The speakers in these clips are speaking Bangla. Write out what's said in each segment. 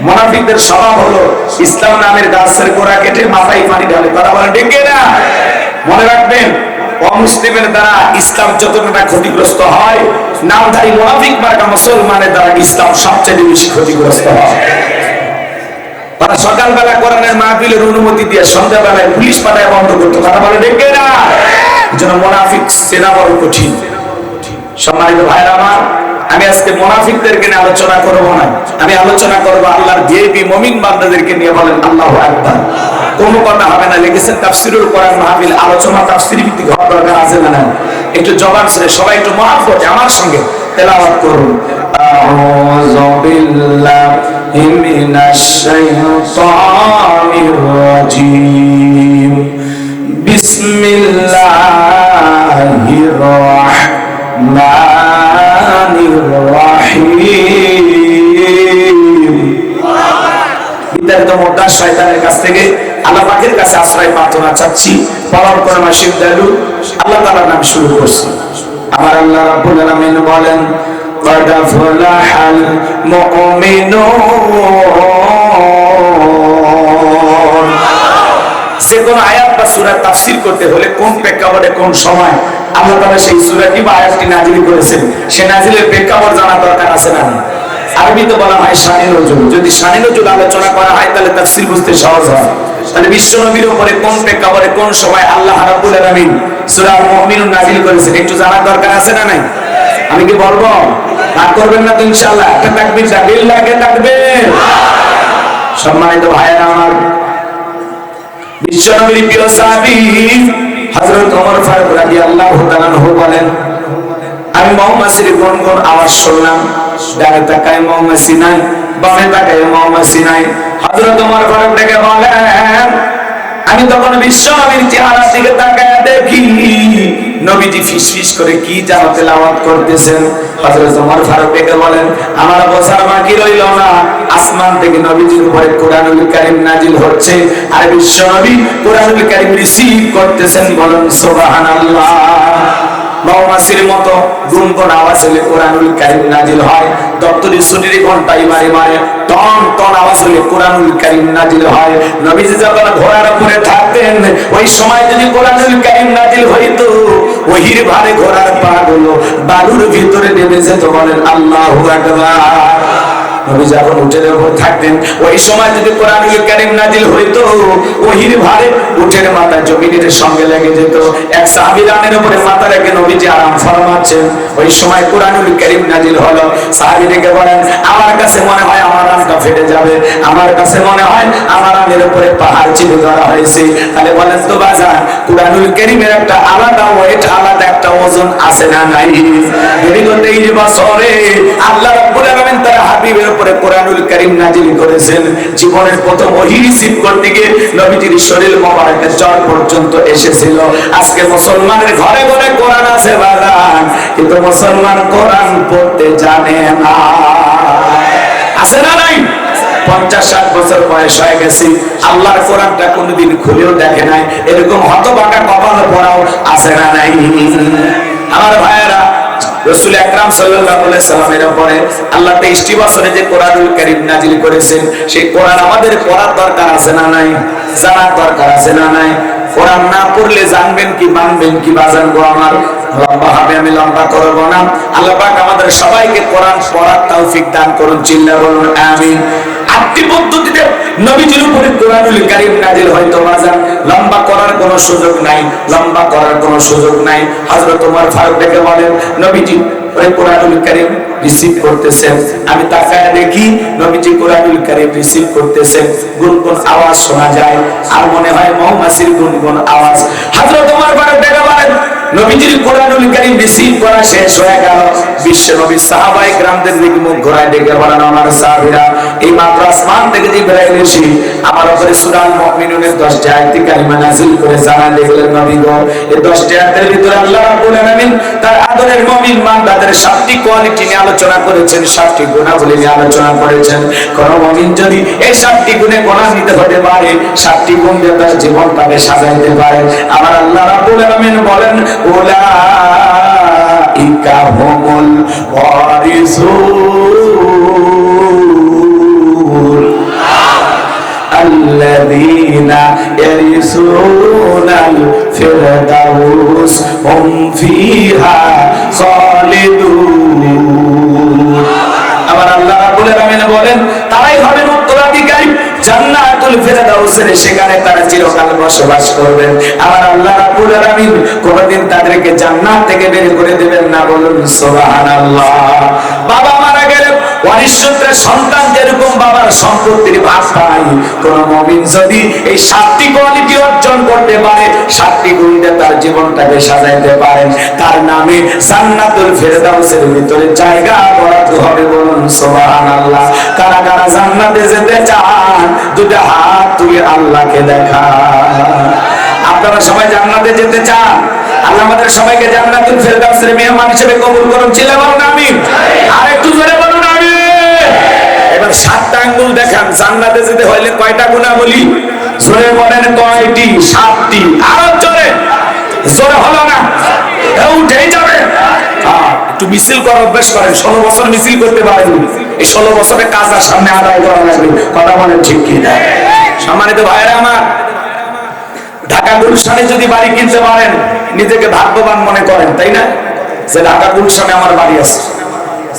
মুনাফিকদের স্বভাব হলো ইসলাম নামের গাছের গোড়া কেটে মাথায় পানি ঢালে। কথা বলেন ঠিক না? মনে রাখবেন, অমুসলিমের দ্বারা ইসলাম যতটা ক্ষতিগ্রস্ত হয়, নামধারী মুনাফিক মার্কা মুসলমানের দ্বারা ইসলাম সবচেয়ে বেশি ক্ষতিগ্রস্ত হয়। তারা সকালবেলা কোরআনের মাহফিলের অনুমতি দিয়ে সন্ধ্যাবেলায় পুলিশ পাঠায় বন্ধ করতো। কথা বলেন ঠিক না? যেন মুনাফিক চেনা বড় কঠিন। সম্মানিত ভাইরা আমার, আমি আজকে মুনাফিকদেরকে নিয়ে আলোচনা করব না, আমি আলোচনা করব আল্লাহর ভিআইপি মুমিন বান্দাদেরকে নিয়ে। বলেন আল্লাহু আকবার। কোনো কথা হবে না, লিখেছেন তাফসীরুল কোরআন মাহফিল, আলোচনা তাফসীর ভিত্তিক হওয়ার দরকার আছে না? একটু জবান ছেড়ে সবাই একটু মহব্বতে আমার সঙ্গে তেলাওয়াত করুন। আউযু বিল্লাহি মিনাশ শাইতানির রাজীম। বিসমিল্লাহির রাহমানির রাহিম। বিতাড়িত মোটা শয়তানের কাছ থেকে আল্লাহ পাকের কাছে আশ্রয় প্রার্থনা চাচ্ছি। পালন করে মাসিক দয়ালু আল্লাহ তাআলার নাম শুরু করছি। আমার আল্লাহ রাব্বুল আলামিন বলেন, قد أفلح المؤمنون। যে কোন আয়াত বা সূরা তাফসীর করতে হলে কোন প্রেক্ষাপটে কোন সময় আল্লাহ তাআলা সেই সূরাটি বা আয়াতটি নাযিল করেছেন, সে নাযিলের প্রেক্ষাপট জানা দরকার আছে না? আরবিতে বলা হয় শানে নজুল। যদি শানে নজুল আলোচনা করা হয় তাহলে তাফসীর বুঝতে সহজ হয়। তাহলে বিশ্ব নবীর উপরে কোন প্রেক্ষাপটে কোন সময় আল্লাহ রাব্বুল আলামিন সূরা মুমিনুন নাযিল করেছেন একটু জানা দরকার আছে না নাই? আমি কি বলবো? রাগ করবেন না তো ইনশাআল্লাহ? একটা তাকবীর, বিল্লাহি তাকবীর। সম্মানিত ভাইরা আমার, বিশ্ব নবীর প্রিয় সাহাবী হযরত ওমর ফারুক রাদিয়াল্লাহু তাআলা আনহু বলেন, আমি মৌমাছির গুনগুন আওয়াজ শুনলাম। ডানে তাকায় মৌমাছি নাই, বামে তাকায় মৌমাছি নাই। হযরত ওমর ফারুক ডেকে বলেন, আমি তখন বিশ্ব নবীর চেহারার দিকে তাকায় দেখি নবীজি ফিসফিস করে কি যেন তেলাওয়াত করতেছেন। হযরত ওমর ফারুক ডেকে বলেন, আমার বোঝার বাকি রইল না, আসমান থেকে নবীজির উপরে কোরআনুল কারীম নাযিল হচ্ছে আর বিশ্ব নবী কোরআনুল কারীম রিসিভ করতেছেন। বলেন সুবহানাল্লাহ। মৌমাছির মতো গুনগুন আওয়াজ হলে কোরআনুল কারীম নাযিল হয়। দপ্তরি ছুটির ঘন্টায় মারে মারে টন টন আওয়াজ হলে কোরআনুল কারীম নাযিল হয়। নবীজি যখন ঘোড়ার উপরে থাকতেন, ওই সময় যদি কোরআনুল কারীম নাযিল হইতো, ওহির ভারে ঘোড়ার পা গুলো বালুর ভিতরে নেমে যেত। বলেন আল্লাহু আকবার। নবী যখন উটের উপর থাকতেন, ওই সময় যদি কোরআনুল কারীম নাযিল হইতো, ওহির ভারে উটের মাথা জমিনের সঙ্গে লেগে যেত। এক সাহাবী রানের উপরে মাথা রেখে নবীজি আরাম ফরমাচ্ছেন, ওই সময় কোরআনুল কারীম নাযিল হলো। সাহাবী ডেকে বলেন, আমার কাছে মনে হয় আমার রানটা ফেটে যাবে, আমার কাছে মনে হয় আমার রানের উপরে পাহাড় চিপে ধরা হয়েছে। তাহলে বলেন তো বাজার, কোরআনুল কারীমের একটা আলাদা ওয়েট, আলাদা একটা ওজন আছে না নাই? বিগত 23 বছরে আল্লাহ রাব্বুল আলামিন তার হাবিবের উপরে কোরআনুল কারীম নাযিল করেছেন। জীবনের প্রথম ওহী রিসিভ করতে গিয়ে নবীজির শরীর মোবারকের জ্বর পর্যন্ত এসেছিল। আজকে মুসলমানের ঘরে ঘরে কোরআন আছে বাগান, কিন্তু মুসলমান কোরআন পড়তে জানে না। আছে না নাই? 50-60 বছর বয়স হয়ে গেছে, আল্লাহর কোরআনটা কোনোদিন খুলেও দেখে নাই। এরকম হতভাগা কপাল পড়াও আছে না নাই? আমার ভাইয়েরা, রাসূল আকরাম সাল্লাল্লাহু আলাইহি সাল্লামের উপরে আল্লাহ 23টি বছরে যে কোরআনুল কারীম নাযিল করেছেন, সেই কোরআন আমাদের পড়ার দরকার আছে না নাই? জানার দরকার আছে না নাই? কোরআন না পড়লে জানবেন কি, মানবেন কি? বাজান গো আমার, লম্বা হবে, আমি লম্বা করব না। আল্লাহ পাক আমাদের সবাইকে কোরআন পড়ার তৌফিক দান করুন। চিল্লা বলুন আমিন। আটটি পদ্ধতিতে নবীজির উপরে কোরআনুল কারীম নাযিল হয়তো বাজান, লম্বা করার কোনো সুযোগ নাই, লম্বা করার কোনো সুযোগ নাই। হযরত ওমর ফারুক ডেকে বলেন, নবীজি ওই কোরআনুল কারীম রিসিভ করতেছেন। আমি তাকায় দেখি নবীজি কোরআনুল কারীম রিসিভ করতেছেন। গুনগুন আওয়াজ শোনা যায়, আর মনে হয় মৌমাছির গুনগুন আওয়াজ। হযরত ওমর ফারুক ডেকে বলেন, নবীজির কোরআনুল কারীম রিসিভ করা শেষ হয়ে গেল। বিশ্ব নবী সাহাবায়ে কেরামদের দিকে মুখ ঘোরায় ডেকে বলেন, আমার সাহাবীরা, এই মাত্র আসমান থেকে জিবরাইল এসে আমার উপরে সূরা মুমিনুনের 10টি আয়াত কারিমা নাযিল করে জানা দেখলেন, নবী গো, এই 10টি আয়াতের ভিতরে আল্লাহ রাব্বুল আলামিন তার আদরের মুমিন বান্দাদের 7টি কোয়ালিটি নিয়ে আলোচনা করেছেন, 7টি গুণাবলী নিয়ে আলোচনা করেছেন। কোন মুমিন যদি এই 7টি গুণে গুণান্বিত হতে পারে, 7টি গুণ দিয়ে তার জীবনটাকে সাজাইতে পারে, আমার আল্লাহ রাব্বুল আলামিন বলেন, ওলা উলাইকা হুমুল ওয়ারিসুন আল্লাযীনা ইয়ারিসুনাল ফিরদাউস হুম ফিহা খালিদুন। আমার আল্লাহ রাব্বুল আলামিন বলেন তারাই হবেন উত্তরাধিকারী জান্নাতুল ফিরদাউসের, সেখানে তারা চিরকাল বসবাস করবেন। আমার আল্লাহ রাব্বুল আলামিন কোনদিন তাদেরকে জান্নাত থেকে বের করে দেবেন না, বলুন সুবহানাল্লাহ। বাবা মারা গেলে ওয়ারিশ সূত্রে সন্তান যেরকম বাবার সম্পত্তির ভাগ পায়, কোন মুমিন যদি এই 7টি কোয়ালিটি অর্জন করতে পারে, 7টি গুণ দিয়ে তার জীবনটাকে সাজাইতে পারেন, তার নামে জান্নাতুল ফিরদাউসের ভিতরে জায়গা বরাদ্দ হবে, বলুন সুবহানাল্লাহ। কারা কারা জান্নাতে যেতে চান দুটো হাত তুলে আল্লাহকে দেখা। আপনারা সবাই জান্নাতে যেতে চান? আল্লাহ আমাদের সবাইকে জান্নাতুল ফিরদাউসের মেহমান হিসেবে কবুল করুন। চিল্লা বলুন আমিন। আর একটু জোরে বলুন আমিন। এবার 7টা আঙ্গুল দেখান, জান্নাতে যেতে হইলে কয়টা গুণাবলী? জোরে বলেন কয়টি? 7টি। আরো জোরে, জোরে হলো না, উঠেই যাবে। একটু মিছিল করার অভ্যাস করেন। 16 বছর মিছিল করতে পারেন, এই 16 বছরের কাজ আর সামনে আদায় করা লাগবে। কথা বলেন ঠিক কি না? সম্মানিত ভাইরা আমার, ঢাকা গুলশানে যদি বাড়ি কিনতে পারেন নিজেকে ভাগ্যবান মনে করেন, তাই না? যে ঢাকা গুলশানে আমার বাড়ি আছে।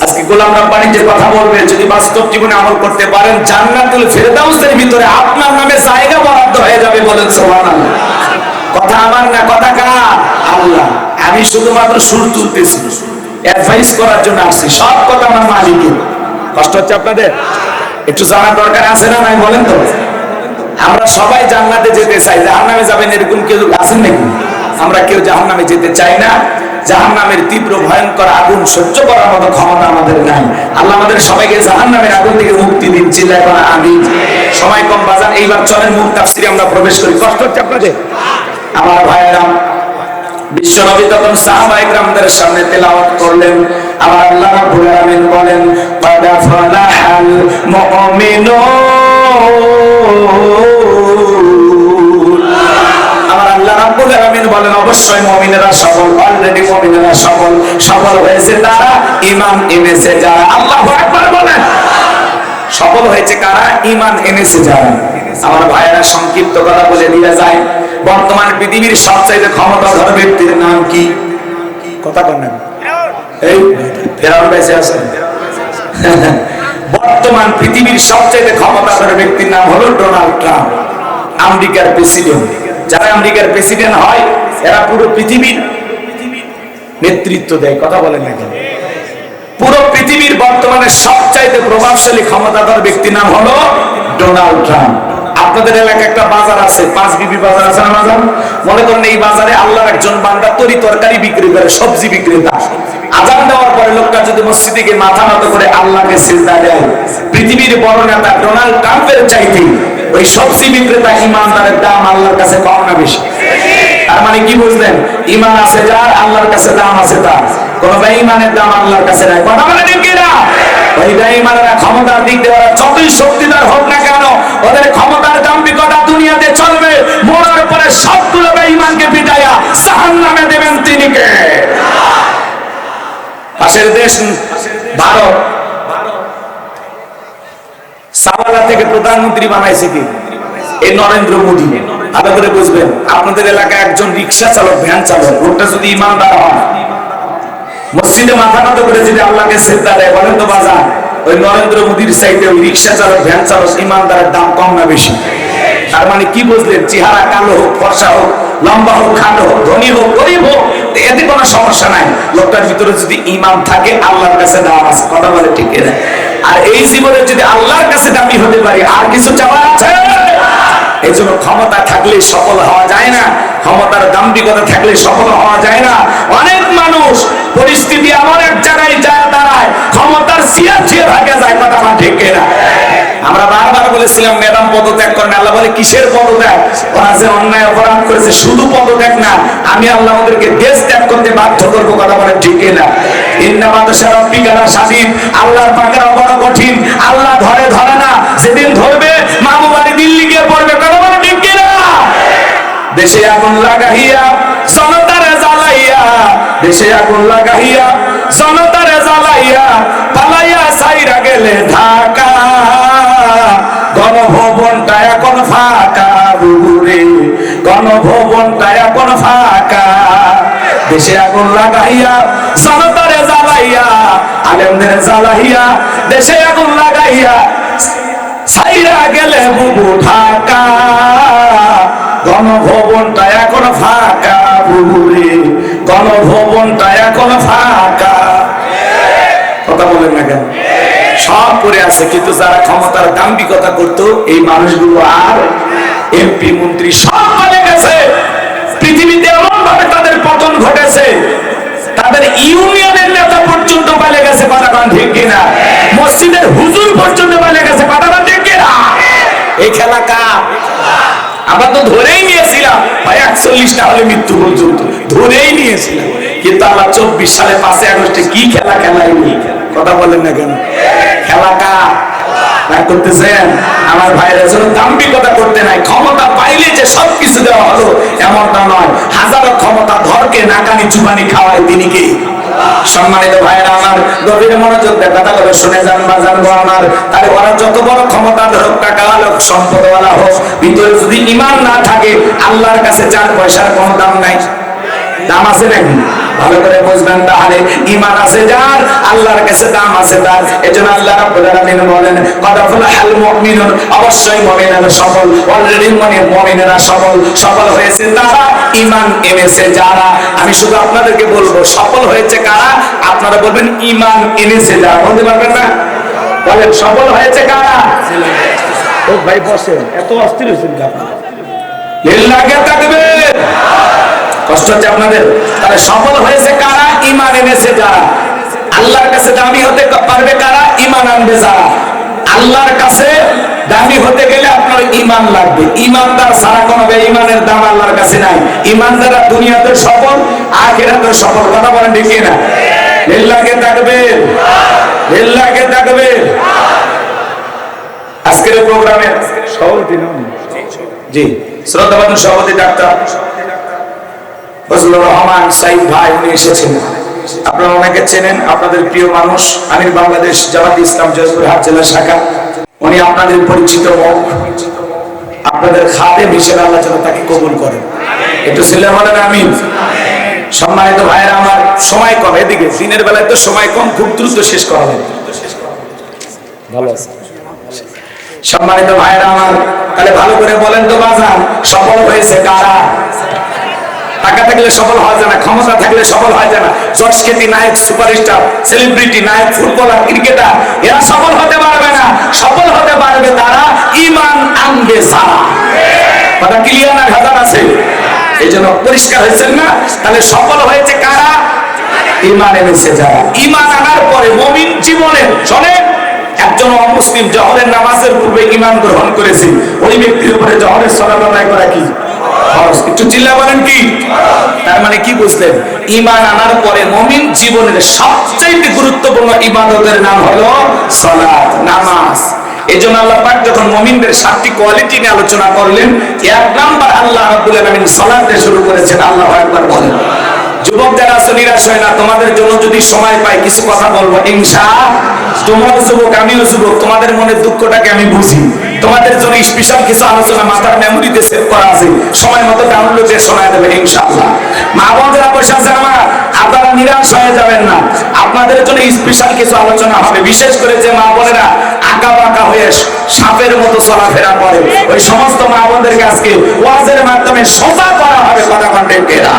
আজকে গোলাম রাব্বানি যে কথা বলবে, যদি বাস্তব জীবনে আমল করতে পারেন, জান্নাতুল ফিরদাউসের ভিতরে আপনার নামে জায়গা বরাদ্দ হয়ে যাবে, বলেন সুবহানাল্লাহ। কথা আমার না, কথা কার? আল্লাহ। আমি শুধুমাত্র সুর তুলতেছি, অ্যাডভাইস করার জন্য আসছি। সব কথা আমার মালিকের। কষ্ট হচ্ছে আপনাদের? একটু জানার দরকার আছে না নাই বলেন তো? আমরা সবাই জান্নাতে যেতে চাই, জাহান্নামে যাবেন এরকম কেউ আছেন নাকি? আমরা কেউ জাহান্নামে যেতে চাই না। জাহান্নামের তীব্র ভয়ঙ্কর আগুন সহ্য করার মতো ক্ষমতা আমাদের নাই। আল্লাহ আমাদের সবাইকে জাহান্নামের আগুন থেকে মুক্তি দিন। চিল্লায় বলেন আমিন। সময় কম বাজান, এইবার চলেন মূল তাফসিরে আমরা প্রবেশ করি। কষ্ট হচ্ছে আপনাদের? আমার ভাইয়েরা, বিশ্বনবী তখন সাহাবায়ে কেরামদের সামনে তেলাওয়াত করলেন। আমার আল্লাহ রাব্বুল আলামিন বলেন ক্বাদ ফালাহাল মুমিনুন। আমার আল্লাহ রাব্বুল আলামিন বলেন অবশ্যই মুমিনেরা সফল, অলরেডি মুমিনেরা সফল হয়েছে তারা ঈমান এনেছে যারা। আল্লাহু আকবার বলেন। সফল হয়েছে কারা? ঈমান এনেছে যারা। আমার ভাইয়েরা, সংক্ষিপ্ত কথা বলে দিয়ে যায়, বর্তমান পৃথিবীর সবচেয়ে ক্ষমতাধর ব্যক্তির নাম কি? কথা কন না, এই ফেরাউন বেঁচে আছে। বর্তমান পৃথিবীর সবচেয়ে ক্ষমতাধর ব্যক্তির নাম হলো ডোনাল্ড ট্রাম্প, আমেরিকার প্রেসিডেন্ট। যারা আমেরিকার প্রেসিডেন্ট হয় এরা পুরো পৃথিবীর নেতৃত্ব দেয়। কথা বলেন না কেন? পুরো পৃথিবীর বর্তমানে সবচাইতে প্রভাবশালী ক্ষমতাধর ব্যক্তির নাম হলো ডোনাল্ড ট্রাম্প। আপনাদের এলাকায় একটা বাজার আছে, 5 বিবি বাজার আছে না? বাজার মনে করেন এই বাজারে আল্লাহর একজন বান্দা তরি তরকারি বিক্রি করে, সবজি বিক্রেতা। আযান দেওয়ার পরে লোকটা যদি মসজিদে গিয়ে মাথা নত করে আল্লাহকে সিজদা দেয়, পৃথিবীর বড় নেতা ডোনাল্ড ট্রাম্পের চাইতে ওই সবজি বিক্রেতা ইমানদারের দাম আল্লাহর কাছে কম না বেশি? তার মানে কি বুঝলেন? ঈমান আছে যার, আল্লাহর কাছে দাম আছে তার। কোন বেঈমানের দাম আল্লাহর কাছে নাই। কথা বলেন ঠিক কি না? ওই বেঈমানেরা ক্ষমতার দিক দিয়ে ওরা যতই শক্তিধর হোক না কেন, ওদের ক্ষমতার দাম্ভিকতা দুনিয়াতে চলবে। মরার পরে সবগুলো বেঈমানকে পিটাইয়া জাহান্নামে দেবেন তিনি কে? পাশের দেশ ভারত, সাওয়ালা থেকে প্রধানমন্ত্রী বানাইছে কি? এই নরেন্দ্র মোদী। ভালো করে বুঝবেন, আপনাদের এলাকায় একজন রিক্সা চালক, ভ্যান চালক, লোকটা যদি ইমানদার হয়, মসজিদে মাথা নত করে যদি আল্লাহকে সিজদা দেয়, বলেন তো বাজার ওই নরেন্দ্র মোদীর চাইতে ওই রিক্সা চালক, ভ্যান চালক ইমানদারের দাম কম না বেশি? তার মানে কি বুঝলেন? চেহারা কালো হোক, ফর্সা হোক, লম্বা হোক, খাটো হোক, ধনী হোক, গরিব হোক, এতে কোনো সমস্যা নাই। লোকটার ভিতরে যদি ঈমান থাকে আল্লাহর কাছে দাম আছে। কথা বলে ঠিক না? আর এই জীবনে যদি আল্লাহর কাছে দামি হতে পারি, আর কিছু চাওয়া আছে? এই জন্য ক্ষমতা থাকলে সফল হওয়া যায় না, ক্ষমতার দাম্ভিকতা থাকলে সফল হওয়া যায় না। অনেক মানুষ পরিস্থিতি এমন এক জায়গায় যায় দাঁড়ায়, ক্ষমতার সিয়া ছিয়ে ভাগে যায়। কথা আমার ঠিক না? আমরা বারবার বলেছিলাম ম্যাডাম পদত্যাগ করেন। আল্লাহ বলে কিসের পদত্যাগ? ওরা যে অন্যায় অপরাধ করেছে, শুধু পদত্যাগ না, আমি আল্লাহ ওদেরকে দেশ ত্যাগ করতে বাধ্য করবো। কথা বলে ঠিক না? আল্লাহর পাকের বড় কঠিন, আল্লাহ ধরে না, সেদিন ধরবে মামু বাড়ি দিল্লি গিয়ে পড়বে। কথা বলে ঠিক না? দেশে আগুন লাগাইয়া জনতারে জ্বালাইয়া দেশে আগুন লাগাইয়া জনতারে জ্বালাইয়া পালাইয়া সাইরা গেলে ঢাকা গণভবনটা এখন ফাঁকা বুবুরে গণভবনটা এখন ফাঁকা দেশে আগুন লাগাইয়া জনতারে জ্বালাইয়া আলেমদের জ্বালাইয়া দেশে আগুন লাগাইয়া সাইরা গেলে বুবু ঢাকা গণভবনটা এখন ফাঁকা বুবুরে গণভবনটা এখন ফাঁকা কথা বলেন না কেন সব করে আছে কিন্তু যারা ক্ষমতার দাম্ভিকতা করতো এই মানুষগুলো আর এমপি মন্ত্রী সব পালে গেছে পৃথিবীতে এমন ভাবে তাদের পতন ঘটেছে তাদের ইউনিয়নের নেতা পর্যন্ত পালে গেছে পাটাবান ঠিক কিনা মসজিদের হুজুর পর্যন্ত পালে গেছে পাটাবান ঠিক কিনা এই খেলা কার আমরা তো ধরেই নিয়েছিলাম ভাই 41টা হলে মৃত্যু পর্যন্ত ধরেই নিয়েছিলাম কিন্তু আল্লাহ 24 সালে 5 আগস্টে কি খেলা খেলাইনি কথা বলেন না কেন খেলা কার রাগ করতেছেন আমার ভাইরা যেন দাম্ভিকতা করতে নাই ক্ষমতা পাইলে যে সবকিছু দেওয়া হলো এমনটা নয় হাজারো ক্ষমতা ধরকে নাকানি চুবানি খাওয়ায় তিনি কি সম্মানিত ভাইরা আমার গভীর মনোযোগ দিয়ে কথা বলে শুনে যান বাজান গো আমার তাহলে ওরা যত বড় ক্ষমতা ধরুক টাকা লোক সম্পদওয়ালা হোক ভিতরে যদি ঈমান না থাকে আল্লাহর কাছে 4 পয়সার কোনো দাম নাই দাম আছে নাকি ভালো করে বুঝবেন তাহলে ঈমান আছে যার আল্লাহর কাছে দাম আছে তার এজন্য আল্লাহ রাব্বুল আলামিন বলেন কদ আফলাহাল মুমিনুন অবশ্যই মুমিনেরা সফল অলরেডি মুমিনেরা সফল হয়েছে তারা ঈমান এনেছে যারা আমি শুধু আপনাদেরকে বলবো সফল হয়েছে কারা আপনারা বলবেন ঈমান এনেছে যারা বলতে পারবেন না বলেন সফল হয়েছে কারা ও ভাই বসেন এত অস্থির হয়েছেন আপনি লিল্লাহি তাকবীর কষ্ট হচ্ছে আপনাদের তাহলে সফল হয়েছে কারা ঈমান এনেছে যারা আল্লাহর কাছে দামি হতে পারবে কারা ঈমান আনবে যারা আল্লাহর কাছে দামি হতে গেলে আপনার ঈমান লাগবে ঈমানদার ছাড়া কোনো বেঈমানের দাম আল্লাহর কাছে নাই ঈমানদাররা দুনিয়াতে সফল আখিরাতে সফল কথা বলেন ঠিক না লিল্লাহি তাকবীর লিল্লাহি তাকবীর আজকের প্রোগ্রামে সভাপতি জি শ্রদ্ধাবান সভাপতি ডাক্তার ফজলুর রহমান সাইদ ভাই উনি এসেছেন আপনারা অনেকে চেনেন আপনাদের প্রিয় মানুষ আমির বাংলাদেশ জামাত ইসলাম জয়পুরহাট জেলা শাখা উনি আপনাদের পরিচিত মুখ আপনাদের খাদেম হিসেবে আল্লাহ যেন তাকে কবুল করেন একটু ছেলে বলেন আমিন সম্মানিত ভাইরা আমার সময় কম এদিকে দিনের বেলায় তো সময় কম খুব দ্রুত শেষ করা হবে ভালো আছে সম্মানিত ভাইরা আমার তাহলে ভালো করে বলেন তো বাজান সফল হয়েছে কারা টাকা থাকলে সফল হওয়া যায় না ক্ষমতা থাকলে সফল হওয়া যায় না জর্জকেতি নায়ক সুপারস্টার সেলিব্রিটি নায়ক ফুটবলার ক্রিকেটার এরা সফল হতে পারবে না সফল হতে পারবে তারা ঈমান আনবে যারা কথা ক্লিয়ার না ঘাটার আছে এইজন্য পরিষ্কার হয়েছে না তাহলে সফল হয়েছে কারা ঈমান এনেছে যারা ঈমান আনার পরে মুমিন জীবনে চলে একজন অমুসলিম জোহরের নামাজের পূর্বে ঈমান গ্রহণ করেছে ওই ব্যক্তির উপরে জোহরের সালাত আদায় করা কি একটু চিল্লা বলেন কি তার মানে কি বুঝলেন ঈমান আনার পরে মুমিন জীবনের সবচেয়ে গুরুত্বপূর্ণ ইবাদতের নাম হলো সালাত নামাজ এজন্য আল্লাহ পাক যখন মুমিনদের 7টি কোয়ালিটি নিয়ে আলোচনা করলেন এক নাম্বার আল্লাহ রাব্বুল আলামিন সালাতে শুরু করেছেন আল্লাহু আকবার বলেন যুবক যারা আছো নিরাশ হয় না তোমাদের জন্য যদি সময় পাই কিছু কথা বলবো ইনশাআল্লাহ তোমরাও যুবক আমিও যুবক তোমাদের মনের দুঃখটাকে আমি বুঝি তোমাদের জন্য স্পেশাল কিছু আলোচনা মাথার মেমোরিতে সেভ করা আছে সময় মতো ডাউনলোড দিয়ে শোনায় দেবেন ইনশাআল্লাহ মা বোনেরা বসে আছে আমার আপনারা নিরাশ হয়ে যাবেন না আপনাদের জন্য স্পেশাল কিছু আলোচনা হবে বিশেষ করে যে মা বোনেরা আঁকা বাঁকা হয়ে সাপের মতো চলাফেরা করে ওই সমস্ত মা বোনদেরকে আজকে ওয়াজের মাধ্যমে সোজা করা হবে কথা কন্টেন্টেরা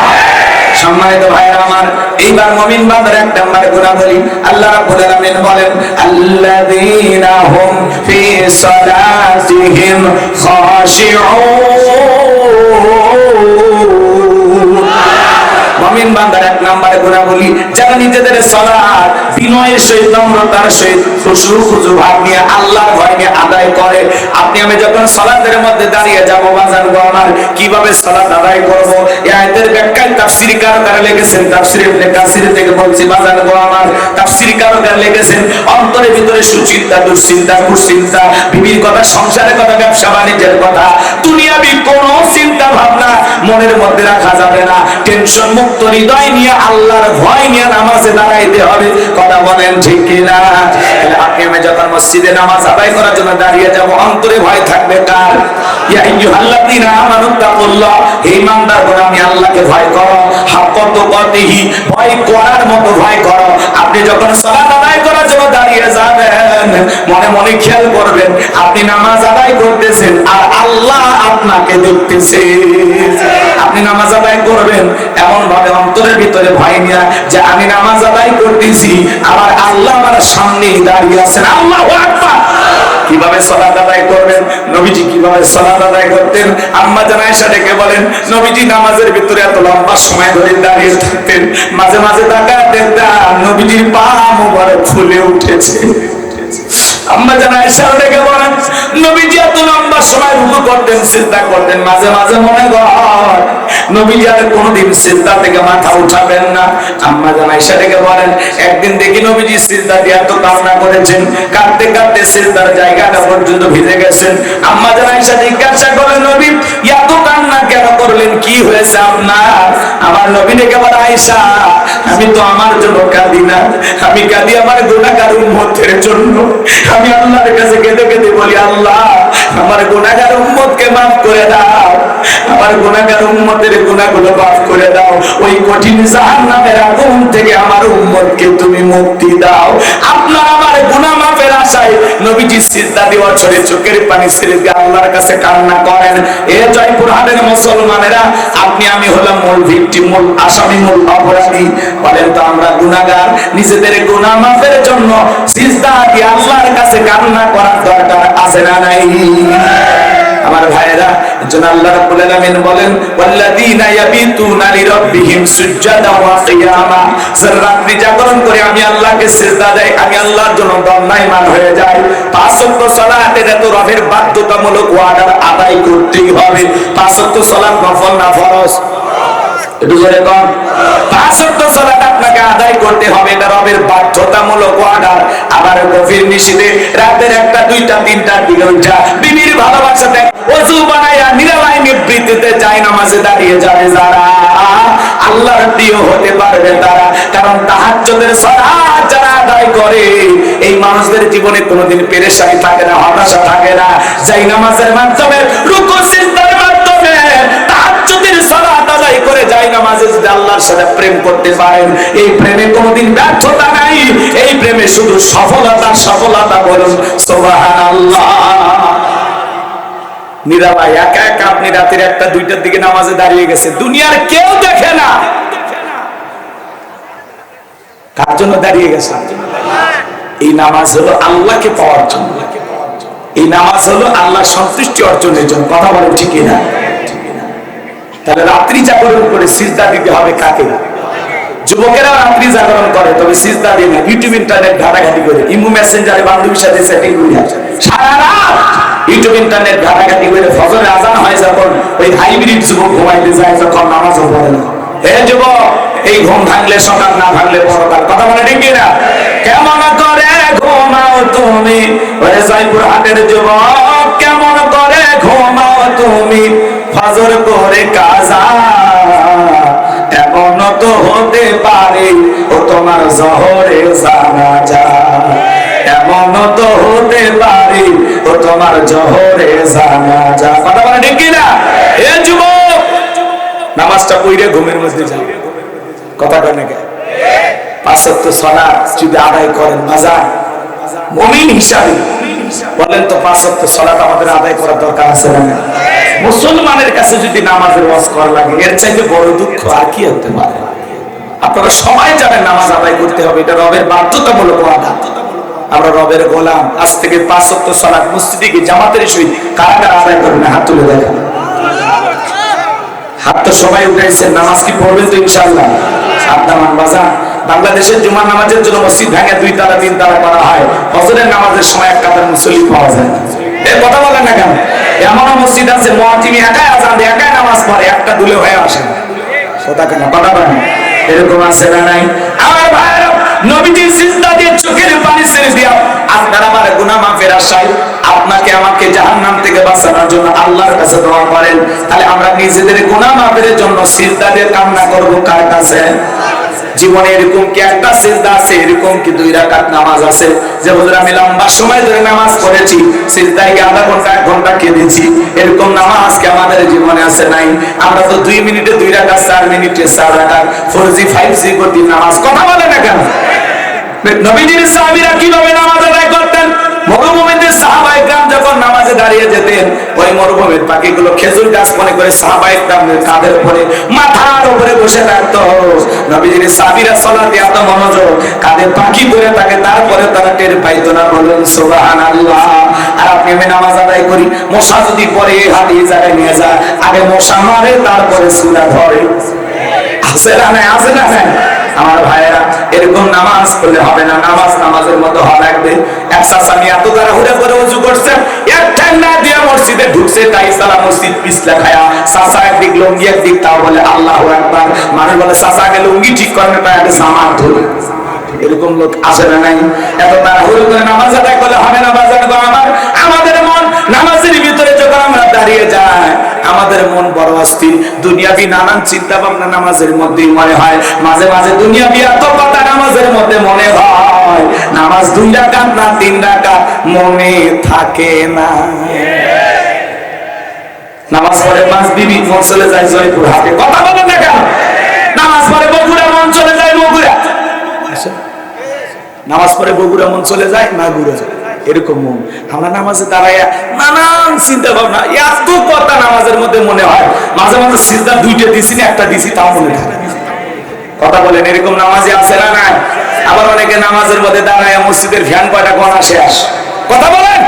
সম্মানিত ভাইরা আমার এইবার মুমিন বান্দার এক নম্বরে গুণাবলী আল্লাহ রাব্বুল আলামিন বলেন আল্লাযীনা হুম ফি সালাতিহিম খাশিউন মুমিন বান্দার এক নম্বরে গুণাবলী যারা নিজেদের সালাত বিনয়ের সহিত নম্রতার সহিত খুশু ভাব নিয়ে আল্লাহর ভয় নিয়ে আদায় করে আপনি আমি যখন সালাতের মধ্যে দাঁড়িয়ে যাব বাজার গো আমার কিভাবে সালাত আদায় করব এই আয়াতের ব্যাখ্যায় তাফসীরকাররা লিখেছেন তাফসীর ইবনে কাসির থেকে বলছি বাজার গো আমার তাফসীরকাররা লিখেছেন অন্তরের ভিতরে সুচিন্তা দুশ্চিন্তা কুচিন্তা বিবির কথা সংসারের কথা ব্যবসা বাণিজ্যের কথা দুনিয়াবি কোনো চিন্তা ভাবনা মনের মধ্যে রাখা যাবে না টেনশন মুক্ত হৃদয় নিয়ে আল্লাহ আল্লাহর ভয় নিয়ে নামাজে দাঁড়াইতে হবে। কথা বলেন ঠিক কিনা? আপনি আমি যখন মসজিদে নামাজ আদায় করার জন্য দাঁড়িয়ে যাব, অন্তরে ভয় থাকবে কার? ইয়া আইয়ুহাল্লাযীনা আমানুত্তাকুল্লাহ, হে ঈমানদারগণ আমি আল্লাহকে ভয় করো, হাক্কা তুকাতিহি, ভয় করার মতো ভয় করো। আপনি যখন সালাত আদায় করার জন্য দাঁড়িয়ে যাবেন, মনে মনে খেয়াল করবেন আপনি নামাজ আদায় করতেছেন আর আল্লাহ আপনাকে দেখতেছে। আপনি নামাজ আদায় করবেন এমন ভাবে অন্তরের ভিতরে ভয় নিয়ে যে আমি নামাজ আদায় করতেছি, আমার আল্লাহ আমার সামনে দাঁড়িয়ে আছেন। আল্লাহু আকবার। কিভাবে সালাত আদায় করবেন? নবীজি কিভাবে সালাত আদায় করতেন? আম্মা জান আয়েশা ডেকে বলেন, নবীজি নামাজের ভিতরে এত লম্বা সময় ধরে দাঁড়িয়ে থাকতেন, মাঝে মাঝে তাকাতেন দেখতাম নবীজির পা মোবারক ফুলে উঠেছে। আম্মা জান আয়েশা ডেকে বলেন, নবীজি এত লম্বা সময় রুকু করতেন, সিজদা করতেন, মাঝে মাঝে মনে হয় নবীজি আর কোনোদিন সিজদা থেকে মাথা উঠাবেন না। আম্মা জান আয়েশা ডেকে বলেন, একদিন দেখি নবীজি সিজদা দিয়ে এত কান্না করেছেন, কাঁদতে কাঁদতে সিজদার জায়গাটা পর্যন্ত ভিজে গেছেন। আম্মা জান আয়েশা জিজ্ঞাসা করেন, নবী এত কান্না কেন করলেন, কি হয়েছে আপনার? আমার নবী ডেকে বলে, আয়েশা আমি তো আমার জন্য কাঁদি না, আমি কাঁদি আমার গুনাহগার উম্মতের জন্য। আমি আল্লাহর কাছে কেঁদে কেঁদে বলি, আল্লাহ আমার গুনাহগার উম্মতকে মাফ করে দাও, আমার গুনাহগার উম্মতের গুনাহগুলো মাফ করে দাও, ওই কঠিন জাহান্নামের আগুন থেকে আমার উম্মতকে তুমি মুক্তি দাও। আপনার আমার গুনাহ মাফের আশায় নবীজি সিজদা দিয়ে অঝরে চোখের পানি ছেড়ে দিয়ে আল্লাহর কাছে কান্না করেন। এ জয়পুরহাটের মুসলমানেরা, আপনি আমি হলাম মূল ভিকটিম, মূল আসামি, মূল অপরাধী। বলেন তো আমরা গুনাহগার, নিজেদের গুনাহ মাফের জন্য সিজদা দিয়ে আল্লাহর কাছে কান্না করার দরকার আছে না নাই? আমার ভাইরা, এজন্য আল্লাহ রাব্বুল আলামিন বলেন, ওয়াল্লাযীনা ইয়াবিতুনা লিরাব্বিহিম সুজদান ওয়া কিয়ামা, যারা রাত্রি জাগরণ করে আমি আল্লাহকে সিজদা দেয়, আমি আল্লাহর জন্য দণ্ডায়মান হয়ে যাই। পাঁচ ওয়াক্ত সালাতের এত রবের বাধ্যতামূলক ওয়ার্ডার আদায় করতেই হবে। পাঁচ ওয়াক্ত সালাত নফল না ফরজ? একটু জোরে কোন। পাঁচ ওয়াক্ত সালাত আপনাকে আদায় করতে হবে, এটা রবের বাধ্যতামূলক অর্ডার। আবার গভীর নিশিতে রাতের 1টা 2টা 3টার দিকে উঠা বিবির ভালোবাসাতে ওযু বানায়া নিরালাই নিবৃত্তিতে যায় নামাজে দাঁড়িয়ে যাবে যারা, আল্লাহর প্রিয় হতে পারবে তারা। কারণ তাহাজ্জুদের সালাত যারা আদায় করে, এই মানুষদের জীবনে কোনোদিন পেরেশানি থাকে না, হতাশা থাকে না। যাই নামাজের মাধ্যমে, রুকু সিজদার মাধ্যমে তাহাজ্জুদের সালাত আদায় করে যাই নামাজে যদি আল্লাহর সাথে প্রেম করতে পারেন, এই প্রেমে কোনোদিন ব্যর্থতা নাই, এই প্রেমে শুধু সফলতা। সফলতা বলুন সুবহানাল্লাহ। নিরালা একা একা আপনি রাতের 1টা 2টার দিকে নামাজে দাঁড়িয়ে গেছে, দুনিয়ার কেউ দেখে না, কার জন্য দাঁড়িয়ে গেছে? এই নামাজ হলো আল্লাহকে পাওয়ার জন্য, এই নামাজ হলো আল্লাহর সন্তুষ্টি অর্জনের জন্য। কথা বলেন ঠিক কিনা? তাহলে রাত্রি জাগরণ করে সিজদা দিতে হবে কাকে? যুবকেরা রাত্রি জাগরণ করে, তবে সিজদা দিয়ে না, ইউটিউব ইন্টারনেট ঘাটাঘাটি করে, ইমো মেসেঞ্জারে বান্ধবীর সাথে সেটিং করে সারা রাত ইউটিউব ইন্টারনেট ঘাটাঘাটি করে ফজরের আজান হয় যখন, ওই হাইব্রিড যুবক ঘুমাইতে যায় যখন, নামাজও পড়ে না। হে যুবক, এই ঘুম ভাঙলে সকাল, না ভাঙলে পরকাল। কথা বলে ঠিক কিনা? কেমন করে ঘুমাও তুমি, ওরে জয়পুরহাটের যুবক, কেমন করে ঘুমাও তুমি, ফজর করে কাজা, এমন তো হতে পারে ও তোমার জোহরে জানাজা, এমন তো হতে পারে ও তোমার জোহরে জানাজা। কথা বলে ঠিক কিনা? এ যুবক, নামাজটা পড়ে ঘুমের মধ্যে যাবে। কথা কয় নাকি? পাঁচ ওয়াক্ত সালাত যদি আদায় করেন বাজার মুমিন হিসাবে, বলেন তো 5 ওয়াক্ত সালাত আমাদের আদায় করার দরকার আছে না? মুসলমানের কাছে যদি নামাজের ওয়াজ করা লাগে, এর চাইতে বড় দুঃখ আর কি হতে পারে? আপনারা সবাই জানেন নামাজ আদায় করতে হবে, এটা রবের বাধ্যতামূলক অর্ডার। আমরা রবের গোলাম। আজ থেকে 5 ওয়াক্ত সালাত মসজিদে গিয়ে জামাতের সহিত কারা কারা আদায় করবেন? হাত তুলে দেখেন। হাত তো সবাই উঠাইছেন, নামাজ কি পড়বেন তো ইনশাআল্লাহ? সাবধান বাজার। বাংলাদেশের জুমার নামাজের জন্য মসজিদ ভাঙে 2 তালা 3 তালা করা হয়, ফজরের নামাজের সময় এক কাতার মুসল্লি পাওয়া যায় না। এই কথা বলেন না কেন? এমন মসজিদ আছে মুয়াজ্জিন একাই আযান দেয়, একাই নামাজ পড়ে, একটা দুলে হয়ে আসে না। কথা কেন? কথা বলেন। এরকম আছে না নাই? আমার ভাইরা, নবীজি সিজদা দিয়ে চোখের পানি ছেড়ে দিয়া আপনার আমার গুনাহ মাফের আশায় আপনাকে আমাকে জাহান্নাম থেকে বাঁচানোর জন্য আল্লাহর কাছে দোয়া করেন। তাহলে আমরা নিজেদের গুনাহ মাফের জন্য সিজদা দিয়ে কান্না করব কার কাছে? জীবনে এরকম কি একটা সিজদা আছে, এরকম কি 2 রাকাত নামাজ আছে যে হুজুর আমি লম্বা সময় ধরে নামাজ পড়েছি, সিজদায় গিয়ে আধা ঘন্টা 1 ঘন্টা কেঁদেছি, এরকম নামাজ কি আমাদের জীবনে আছে? নাই। আমরা তো 2 মিনিটে 2 রাকাত, 4 মিনিটে 4 রাকাত, 4G 5G করতে নামাজ। কথা বলে না কেন? নবীজির সাহাবীরা কিভাবে নামাজ আদায় করতেন? মরুভূমিতে সাহাবায়ে কেরাম যখন নামাজে দাঁড়িয়ে যেতেন, ওই মরুভূমির পাখিগুলো খেজুর গাছ মনে করে সাহাবায়ে কেরামের কাঁধের উপরে, মাথার উপরে বসে থাকতো। নবীজির সাহাবীরা সালাতে এত মনোযোগ, কাঁধে পাখি ধরে থাকে, তারপরে তারা টের পাইতো না। বলুন সুবহানাল্লাহ। আর আপনি আমি নামাজ আদায় করি, মশা যদি পরে হাত এই জায়গায় নিয়ে যায়, আগে মশা মারে, তারপরে সূরা ধরে। আছে না নাই? আছে না নাই? আমার ভাইয়েরা, এরকম নামাজ পড়লে হবে না। নামাজ নামাজের মতো হওয়া লাগবে। এক চাচা এত তাড়াহুড়া করে ওযু করছে, এক টাইম না দিয়ে মসজিদে ঢুকছে, তাই সালা মসজিদ পিছলা খায়া, চাচা একদিক লুঙ্গি একদিক, তাও বলে আল্লাহু আকবার। মানুষ বলে চাচা আগে লুঙ্গি ঠিক করে না, তাই আগে জামা ধরে। এরকম লোক আছে না নাই? এত তাড়াহুড়ো করে নামাজ আদায় করলে হবে না। বাজার আমার, আমাদের মন নামাজের ভিতরে যখন আমরা দাঁড়িয়ে যাই, আমাদের মন বড় অস্থির। দুনিয়াবি নানান চিন্তা ভাবনা নামাজের মধ্যেই মনে হয়। মাঝে মাঝে দুনিয়াবি এত কথা নামাজের মধ্যে মনে হয়। নামাজ 2 রাকাত না 3 রাকাত মনে থাকে না। নামাজ পড়ে মাছ বিবি মন চলে যায় জয়পুর হাটে। কথা বলেন না কেন? নামাজ পড়ে বগুড়া মন চলে যায় বগুড়া। নামাজ পড়ে বগুড়া মন চলে যায় মাগুরা যায়। এরকম মন। আমরা নামাজে দাঁড়াইয়া নানান চিন্তা ভাবনা, এত কথা নামাজের মধ্যে মনে হয়। মাঝে মাঝে সিজদা 2টা দিছি না 1টা দিছি, তাও মনে থাকে। কথা বলেন, এরকম নামাজে আছে না নাই? আবার অনেকে নামাজের মধ্যে দাঁড়াইয়া মসজিদের ফ্যান কয়টা গণা শেষ। কথা বলেন,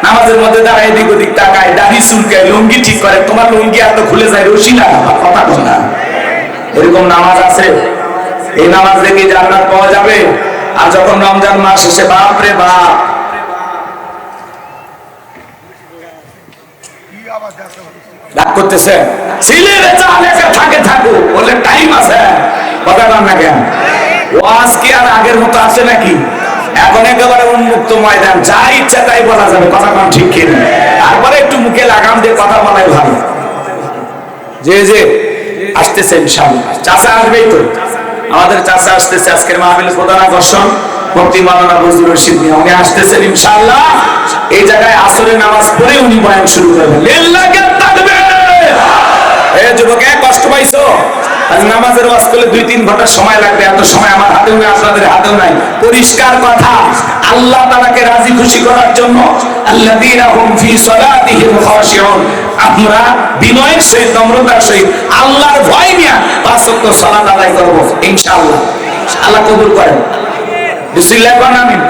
নামাজের মধ্যে দাঁড়ায় এদিক ওদিক তাকায়, দাড়ি চুলকায়, লুঙ্গি ঠিক করে। তোমার লুঙ্গি এত খুলে যায়, রশি না। কথা বল না। এরকম নামাজ আছে। এই নামাজ দেখে জান্নাত পাওয়া যাবে। আর যখন রমজান মাস এসে, বাপ রে বাপ, রাগ করতেছে, ছেলেরে যা লেখা থাকে থাকুক, বলে টাইম আছে। কথা বল না কেন? ওয়াজ কি আর আগের মতো আছে নাকি? এখন একেবারে উন্মুক্ত ময়দান, যা ইচ্ছা তাই বলা যাবে। কথা কম ঠিক কিনা? তারপরে একটু মুখে লাগাম দিয়ে কথা বলাই ভালো। যে আসতেছে ইনশাআল্লাহ, চাচা আসবেই তো। আমাদের চাচা আসতেছে। আজকের মাহফিলের প্রধান আকর্ষণ মুফতি মাওলানা ফজলুর রশিদ মিয়া, উনি আসতেছেন ইনশাআল্লাহ। এই জায়গায় আসরের নামাজ পড়ে উনি বয়ান শুরু করবেন। লিল্লাহি তাকবীর। এই যুবক, কষ্ট পাইছো? আজ নামাজের ওয়াজ করলে 2-3 ঘন্টা সময় লাগবে। এত সময় আমার হাতেও নেই, আপনাদের হাতেও নাই। পরিষ্কার কথা, আল্লাহ তাআলাকে রাজি খুশি করার জন্য আল্লাযীনা হুম ফি সালাতিহিম খাশিউন, আমরা বিনয়ের সহিত, নম্রতার সহিত, আল্লাহর ভয় নিয়ে 5 ওয়াক্ত সালাত আদায় করব ইনশাআল্লাহ। আল্লাহ কবুল করেন। বিসমিল্লাহ করেন, আমিন।